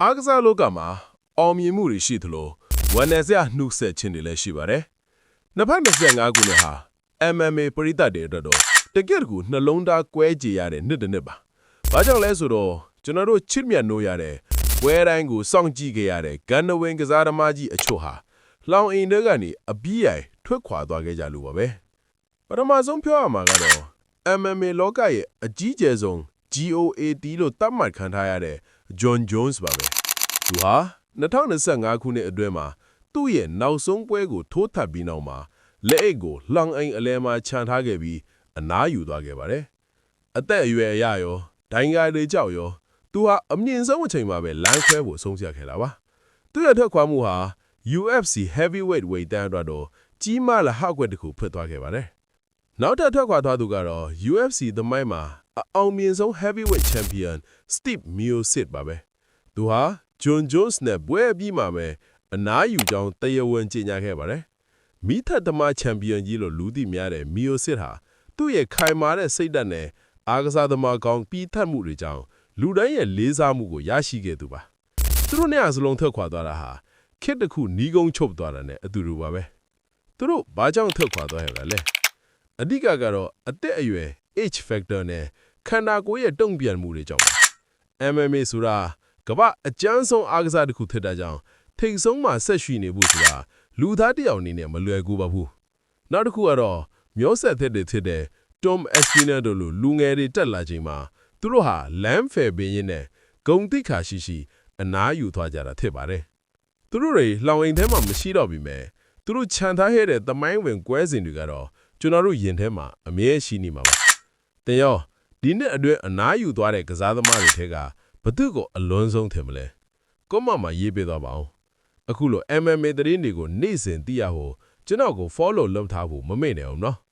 အားကစားလောကမှာအောင်မြင်မှုတွေရှိသလိုဝန်내စရာနှုတ်ဆက်ခြင်းတွေလည်းရှိပါတယ်။2025ခုနှစ်ဟာ MMA ပရိသတ်တွေအတွက်တော့တကယ့်ကိုနှလုံးသားကွဲကြေရတဲ့နှစ်တစ်နှစ်ပါ။ဘာကြောင့်လဲဆိုတော့ကျွန်တော်တို့ချစ်မြတ်နိုးရတဲ့ပွဲတိုင်းကိုစောင့်ကြည့်ခဲ့ရတဲ့ဂန်နဝင်ကစားသမားကြီးအချို့ဟာလောင်အိမ်တွေကနေအပြီးရိုင်ထွက်ခွာသွားခဲ့ကြလို့ပါပဲ။ပထမဆုံးပြောရမှာကတော့ MMA လောကရဲ့အကြီးကျယ်ဆုံး GOAT လို့သတ်မှတ်ခံထားရတဲ့ Jon Jones ပါပဲ။သူဟာ2025ခုနှစ်အတွင်းမှာသူ့ရဲ့နောက်ဆုံးပွဲကိုထိုးထပ်ပြီးနောက်မှာလက်အိတ်ကိုလှောင်အိမ်အလဲမှာခြံထားခဲ့ပြီးအနားယူသွားခဲ့ပါတယ်။အသက်အရွယ်အရရောဒိုင်ယာတွေကြောက်ရောသူဟာအမြင့်ဆုံးအချိန်မှာပဲလမ်းခွဲဖို့ဆုံးဖြတ်ခဲ့တာပါ။သူ့ရဲ့ထွက်ခွာမှုဟာ UFC Heavyweight ဝေတန်းအတွက်တော့ကြီးမားလာဟကွက်တစ်ခုဖြစ်သွားခဲ့ပါတယ်။နောက်ထပ်ထွက်ခွာသွားသူကတော့ UFC သမိုင်းမှာအောင်မြင်ဆုံး Heavyweight Champion Steve Miocic ပါပဲ။သူဟာJon Jones နဲ့ပွဲပြီးမှပဲအနားယူကြောင်းတရားဝင်ကြေညာခဲ့ပါတယ်။မိထက်သမားချန်ပီယံကြီးလို့လူသိများတဲ့ Miocic ဟာသူ့ရဲ့ခိုင်မာတဲ့စိတ်ဓာတ်နဲ့အားကစားသမားကောင်းပြီးထက်မှုတွေကြောင့်လူတိုင်းရဲ့လေးစားမှုကိုရရှိခဲ့သူပါ။သူတို့နဲ့အစလုံးထွက်ခွာသွားတာဟာခစ်တစ်ခုနီးကုန်းချုပ်သွားတာနဲ့အတူတူပါပဲ။သူတို့ဘာကြောင့်ထွက်ခွာသွားရလဲ။အဓိကကတော့အသက်အရွယ် age factor နဲ့ခန္ဓာကိုယ်ရဲ့တုံ့ပြန်မှုတွေကြောင့်ပါ။ MMA ဆိုတာကမ္ဘာအကျန်းဆုံးအားကစားတစ်ခုဖြစ်တာကြောင့်ထိတ်ဆုံးမှာဆက်ရှိနေဖို့ဆိုတာလူသားတစ်ယောက်အနေနဲ့မလွယ်ကူပါဘူး။နောက်တစ်ခုကတော့မျိုးဆက်သက်တွေဖြစ်တဲ့ Tom Aspinall တို့လိုလူငယ်တွေတက်လာချိန်မှာသူတို့ဟာလမ်းဖယ်ပေးရင်းနဲ့ဂုံတိခါရှိအနားယူသွားကြတာဖြစ်ပါတယ်။သူတို့တွေလှောင်အိမ်ထဲမှာမရှိတော့ပြီမဲ့သူတို့ခြံထားခဲ့တဲ့သမိုင်းဝင်ကွဲစဉ်တွေကတော့ကျွန်တော်တို့ရင်ထဲမှာအမြဲရှိနေမှာပါ။တင်ရောဒီနှစ်အတွင်းအနားယူသွားတဲ့ကစားသမားတွေထဲကဘသူကိုအလွန်ဆုံးထင်မလဲ။ကွန်မန့်မှာရေးပေးသွားပါအောင်။အခုလို MMA သတင်းတွေကိုနေ့စဉ်သိရဖို့ကျွန်တော်ကို follow လုပ်ထားဖို့မမေ့နဲ့အောင်နော်။